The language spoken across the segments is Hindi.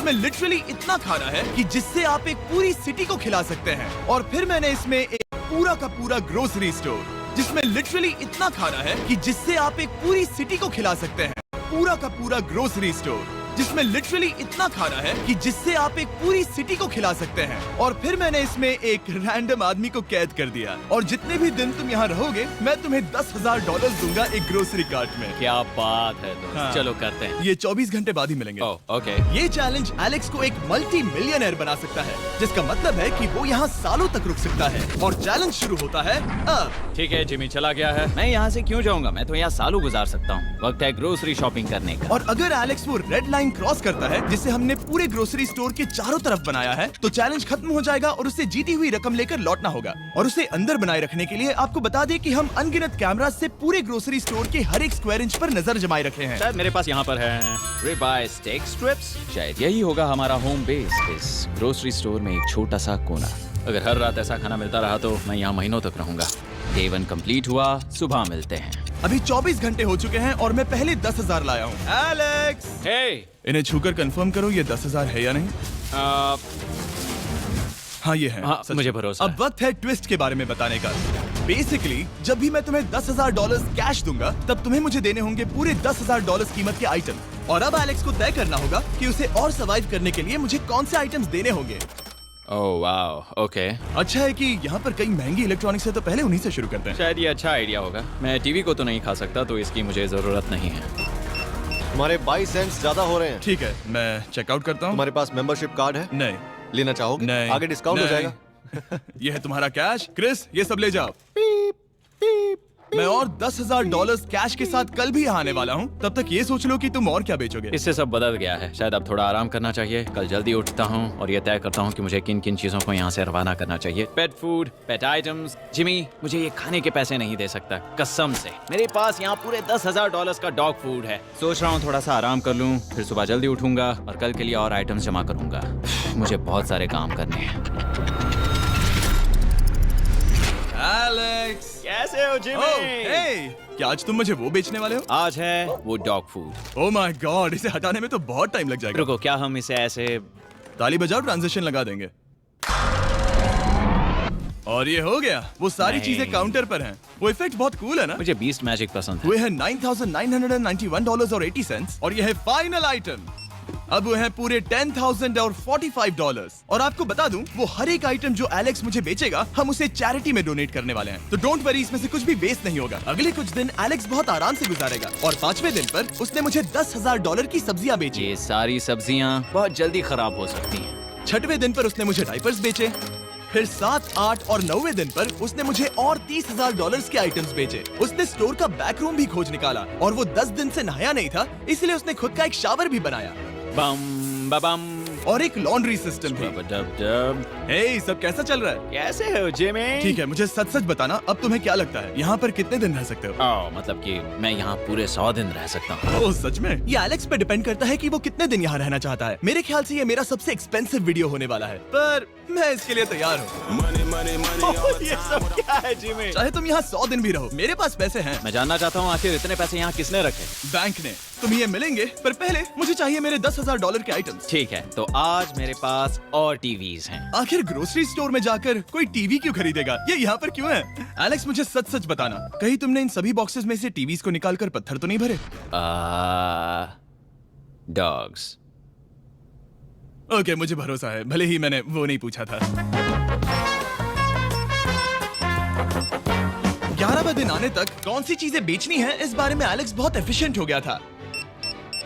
जिसमें लिटरली इतना खाना है कि जिससे आप एक पूरी सिटी को खिला सकते हैं। और फिर मैंने इसमें एक पूरा का पूरा ग्रोसरी स्टोर जिसमें लिटरली इतना खाना है कि जिससे आप एक पूरी सिटी को खिला सकते हैं। पूरा का पूरा ग्रोसरी स्टोर जिसमें लिटरली इतना खाना है कि जिससे आप एक पूरी सिटी को खिला सकते हैं। और फिर मैंने इसमें एक रैंडम आदमी को कैद कर दिया और जितने भी दिन तुम यहाँ रहोगे मैं तुम्हें $10,000 दूंगा एक ग्रोसरी कार्ट में। क्या बात है दोस्त। हाँ। चलो करते हैं। ये 24 घंटे बाद ही मिलेंगे। ओके। ये चैलेंज एलेक्स को एक मल्टी मिलियनर बना सकता है, जिसका मतलब है कि वो यहाँ सालों तक रुक सकता है। और चैलेंज शुरू होता है अब। ठीक है, जिमी चला गया है। मैं यहाँ से क्यों जाऊँगा, मैं तो यहाँ सालों गुजार सकता हूँ। वक्त है ग्रोसरी शॉपिंग करने का। और अगर एलेक्स वो रेड लाइन क्रॉस करता है जिसे हमने पूरे ग्रोसरी स्टोर के चारों तरफ बनाया है, तो चैलेंज खत्म हो जाएगा और उसे जीती हुई रकम लेकर लौटना होगा। और उसे अंदर बनाए रखने के लिए आपको बता दें कि हम अनगिनत कैमरास से पूरे ग्रोसरी स्टोर के हर एक स्क्वायर इंच पर नजर जमाए रखे हैं। शायद मेरे पास यहाँ पर है रिबाई स्टेक स्ट्रिप्स। शायद यही होगा हमारा होम बेस, इस ग्रोसरी स्टोर में एक छोटा सा कोना। अगर हर रात ऐसा खाना मिलता रहा तो मैं यहाँ महीनों तक रहूंगा। डे 1 कंप्लीट हुआ, सुबह मिलते हैं। अभी 24 घंटे हो चुके हैं और मैं पहले 10,000 लाया हूँ। एलेक्स, हे इन्हें छूकर कंफर्म करो ये 10,000 है या नहीं। हाँ ये है। हाँ, मुझे भरोसा अब वक्त है ट्विस्ट के बारे में बताने का। बेसिकली जब भी मैं तुम्हें $10,000 कैश दूंगा तब तुम्हें मुझे देने होंगे पूरे $10,000 कीमत के आइटम। और अब एलेक्स को तय करना होगा कि उसे और सर्वाइव करने के लिए मुझे कौन से आइटम्स देने होंगे। Oh wow, okay. अच्छा है कि यहाँ पर कई महंगी इलेक्ट्रॉनिक्स है तो पहले उन्हीं से शुरू करते हैं। शायद ये अच्छा आइडिया होगा। मैं टीवी को तो नहीं खा सकता, तो इसकी मुझे जरूरत नहीं है। हमारे 22 सेंट्स ज्यादा हो रहे हैं। ठीक है, मैं चेकआउट करता हूँ। तुम्हारे पास मेंबरशिप कार्ड है? नहीं। लेना चाहोगे? नहीं। आगे डिस्काउंट हो नहीं। जाएगा। ये है तुम्हारा कैश। क्रिस, ये सब ले जाओ। मैं और $10,000 कैश के साथ कल भी यहाँ आने वाला हूँ। तब तक ये सोच लो कि तुम और क्या बेचोगे। इससे सब बदल गया है। शायद अब थोड़ा आराम करना चाहिए। कल जल्दी उठता हूँ और ये तय करता हूँ कि मुझे किन किन चीजों को यहाँ से रवाना करना चाहिए। पेट फूड, पेट आइटम्स। जिमी मुझे ये खाने के पैसे नहीं दे सकता, कसम से। मेरे पास यहाँ पूरे $10,000 का डॉग फूड है। सोच रहा हूँ थोड़ा सा आराम कर लूँ, फिर सुबह जल्दी उठूंगा और कल के लिए और आइटम्स जमा करूंगा। मुझे बहुत सारे काम करने हैं। एलेक्स, कैसे हो जिमी? हे, क्या आज तुम मुझे वो बेचने वाले हो? आज है वो dog food. Oh my God, इसे हटाने में तो बहुत टाइम लग जाएगा। रुको, क्या हम इसे ऐसे ताली बजाओ, ट्रांजिशन लगा देंगे। और ये हो गया। वो सारी नहीं। चीजें काउंटर पर हैं। वो इफेक्ट बहुत कूल है ना? मुझे बीस्ट मैजिक पसंद है। वो है $9,991.80 और ये है फाइनल आइटम। अब वो है पूरे $10,045 और आपको बता दूं, वो हर एक आइटम जो एलेक्स मुझे बेचेगा हम उसे चैरिटी में डोनेट करने वाले हैं। तो डोंट वरी, इसमें से कुछ भी वेस्ट नहीं होगा। अगले कुछ दिन एलेक्स बहुत आराम से गुजारेगा और 5वें दिन पर उसने मुझे $10,000 की सब्जियां बेची। ये सारी सब्जियां बहुत जल्दी खराब हो सकती हैं। 6वें दिन पर उसने मुझे डाइपर्स बेचे। फिर 7, 8 और 9वें दिन पर उसने मुझे और $30,000 के आइटम्स बेचे। उसने स्टोर का बैक रूम भी खोज निकाला और वो 10 दिन से नहाया नहीं था, इसलिए उसने खुद का एक शावर भी बनाया बम बम और एक लॉन्ड्री सिस्टम भी। हे, सब कैसा चल रहा है? कैसे हो जिमी? ठीक है, मुझे सच सच बताना, अब तुम्हें क्या लगता है यहाँ पर कितने दिन रह सकते हो? मतलब कि मैं यहाँ पूरे 100 दिन रह सकता हूँ। ओह सच में? ये एलेक्स पे डिपेंड करता है कि वो कितने दिन यहाँ रहना चाहता है। मेरे ख्याल से ये मेरा सबसे एक्सपेंसिव वीडियो होने वाला है, पर मैं इसके लिए तैयार हूँ। ये सब क्या है जिमी? चाहे तुम यहाँ 100 दिन भी रहो, मेरे पास पैसे हैं। मैं जानना चाहता हूँ आखिर इतने पैसे यहाँ किसने रखे? बैंक ने। तुम्हें ये मिलेंगे, पर पहले मुझे चाहिए मेरे $10,000 के आइटम्स। ठीक है, तो आज मेरे पास और टीवीज हैं। आखिर ग्रोसरी स्टोर में जाकर कोई टीवी क्यों खरीदेगा? ये यहाँ पर क्यों है? एलेक्स, मुझे सच सच बताना, कहीं तुमने इन सभी बॉक्सेस में से टीवीज को निकालकर पत्थर तो नहीं भरे? डॉग्स। ओके, मुझे भरोसा है, भले ही मैंने वो नहीं पूछा था। 11वें दिन आने तक कौन सी चीजें बेचनी है, इस बारे में एलेक्स बहुत एफिशिएंट हो गया था।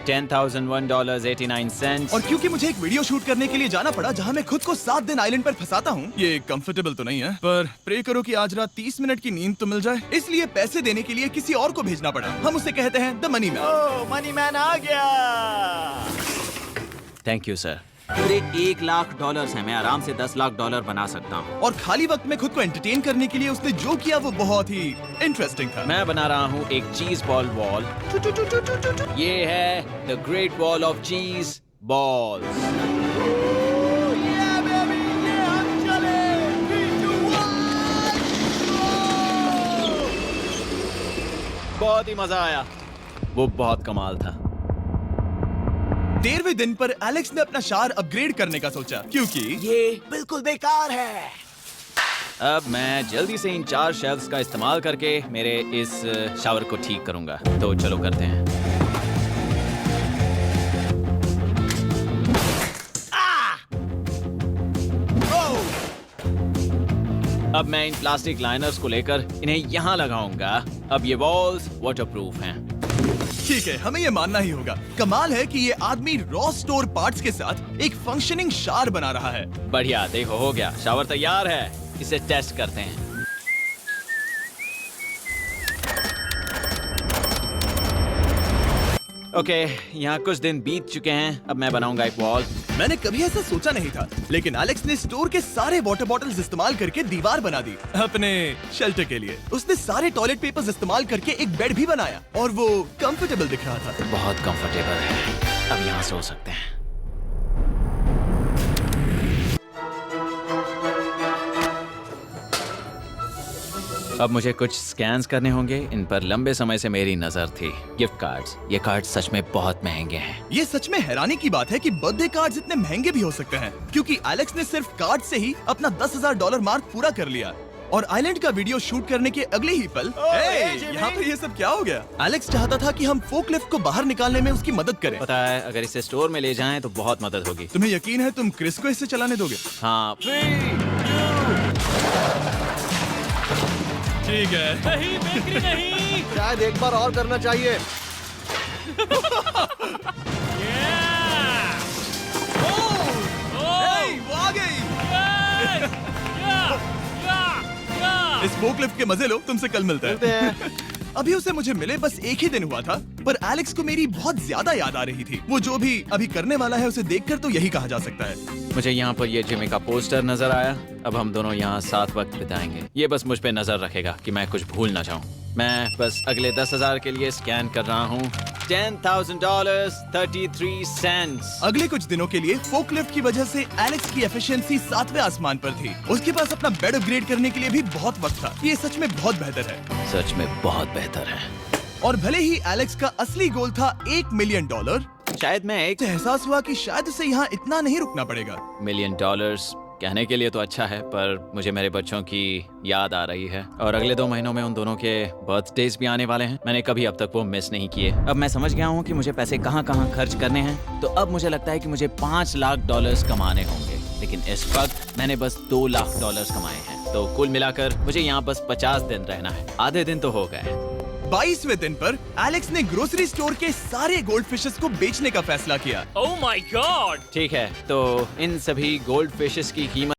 $10,001.89। और क्योंकि मुझे एक वीडियो शूट करने के लिए जाना पड़ा जहां मैं खुद को 7 दिन आइलैंड पर फंसाता हूं, ये कंफर्टेबल तो नहीं है, पर प्रे करो कि आज रात 30 मिनट की नींद तो मिल जाए। इसलिए पैसे देने के लिए किसी और को भेजना पड़ा। हम उसे कहते हैं the money man. Oh, money man आ गया। Thank you sir. पूरे $1,00,000 है। मैं आराम से $10,00,000 बना सकता हूँ। और खाली वक्त में खुद को एंटरटेन करने के लिए उसने जो किया वो बहुत ही इंटरेस्टिंग था। मैं बना रहा हूँ एक चीज बॉल वॉल। ये है द ग्रेट वॉल ऑफ चीज बॉल्स। बहुत ही मजा आया। वो बहुत कमाल था। 13वें दिन पर एलेक्स ने अपना शार अपग्रेड करने का सोचा क्योंकि ये बिल्कुल बेकार है। अब मैं जल्दी से इन 4 शेल्फ्स का इस्तेमाल करके मेरे इस शावर को ठीक करूंगा। तो चलो करते हैं। अब मैं इन प्लास्टिक लाइनर्स को लेकर इन्हें यहाँ लगाऊंगा। अब ये वॉल्स वाटरप्रूफ हैं। ठीक है, हमें ये मानना ही होगा। कमाल है कि ये आदमी रॉ स्टोर पार्ट्स के साथ एक फंक्शनिंग शार बना रहा है। बढ़िया, देखो हो गया, शावर तैयार है। इसे टेस्ट करते हैं। ओके, यहाँ कुछ दिन बीत चुके हैं। अब मैं बनाऊंगा एक वॉल। मैंने कभी ऐसा सोचा नहीं था, लेकिन एलेक्स ने स्टोर के सारे वाटर बॉटल्स इस्तेमाल करके दीवार बना दी अपने शेल्टर के लिए। उसने सारे टॉयलेट पेपर्स इस्तेमाल करके एक बेड भी बनाया और वो कंफर्टेबल दिख रहा था। बहुत कंफर्टेबल है। अब यहाँ सो सकते हैं। अब मुझे कुछ स्कैन्स करने होंगे। इन पर लंबे समय से मेरी नजर थी। Gift cards. ये कार्ड सच में बहुत महंगे हैं। ये सच में हैरानी की बात है कि बर्थडे कार्ड्स इतने महंगे भी हो सकते हैं, क्योंकि एलेक्स ने सिर्फ कार्ड से ही अपना $10,000 मार्क पूरा कर लिया। और आइलैंड का वीडियो शूट करने के अगले ही पल यहाँ पे ये सब क्या हो गया? एलेक्स चाहता था कि हम फोकलिफ्ट को बाहर निकालने में उसकी मदद करें। पता है, अगर इसे स्टोर में ले जाएं तो बहुत मदद होगी। तुम्हें यकीन है तुम क्रिस को इसे चलाने दोगे? हाँ। ठीक है। नहीं, बेकरी नहीं। शायद एक बार और करना चाहिए। वो आ गई। इस फोकलिफ्ट के मजे लो, तुमसे कल मिलते हैं। अभी उसे मुझे मिले बस एक ही दिन हुआ था, पर एलेक्स को मेरी बहुत ज्यादा याद आ रही थी। वो जो भी अभी करने वाला है उसे देखकर तो यही कहा जा सकता है। मुझे यहाँ पर ये जिमी का पोस्टर नजर आया। अब हम दोनों यहाँ साथ वक्त बिताएंगे। ये बस मुझ पे नजर रखेगा कि मैं कुछ भूल ना जाऊँ। मैं बस अगले 10,000 के लिए स्कैन कर रहा हूँ। $10,000 33 सेंट्स। अगले कुछ दिनों के लिए फोकलिफ्ट की वजह से एलेक्स की एफिशिएंसी 7वें आसमान पर थी। उसके पास अपना बेड अपग्रेड करने के लिए भी बहुत वक्त था। ये सच में बहुत बेहतर है। सच में बहुत बेहतर है। और भले ही एलेक्स का असली गोल था $1 मिलियन, शायद मैं एक एहसास हुआ कि शायद उसे यहाँ इतना नहीं रुकना पड़ेगा। $1 मिलियन कहने के लिए तो अच्छा है, पर मुझे मेरे बच्चों की याद आ रही है। और अगले 2 महीनों में उन दोनों के बर्थडेज भी आने वाले हैं। मैंने कभी अब तक वो मिस नहीं किए। अब मैं समझ गया हूँ कि मुझे पैसे कहाँ कहाँ खर्च करने हैं। तो अब मुझे लगता है कि मुझे $5 लाख कमाने होंगे। लेकिन इस वक्त मैंने बस $2 लाख कमाए हैं। तो कुल मिलाकर मुझे यहाँ बस 50 दिन रहना है। आधे दिन तो हो गए। 22वें दिन पर एलेक्स ने ग्रोसरी स्टोर के सारे गोल्ड फिशेस को बेचने का फैसला किया। Oh my God! ठीक है, तो इन सभी गोल्ड फिशेस की कीमत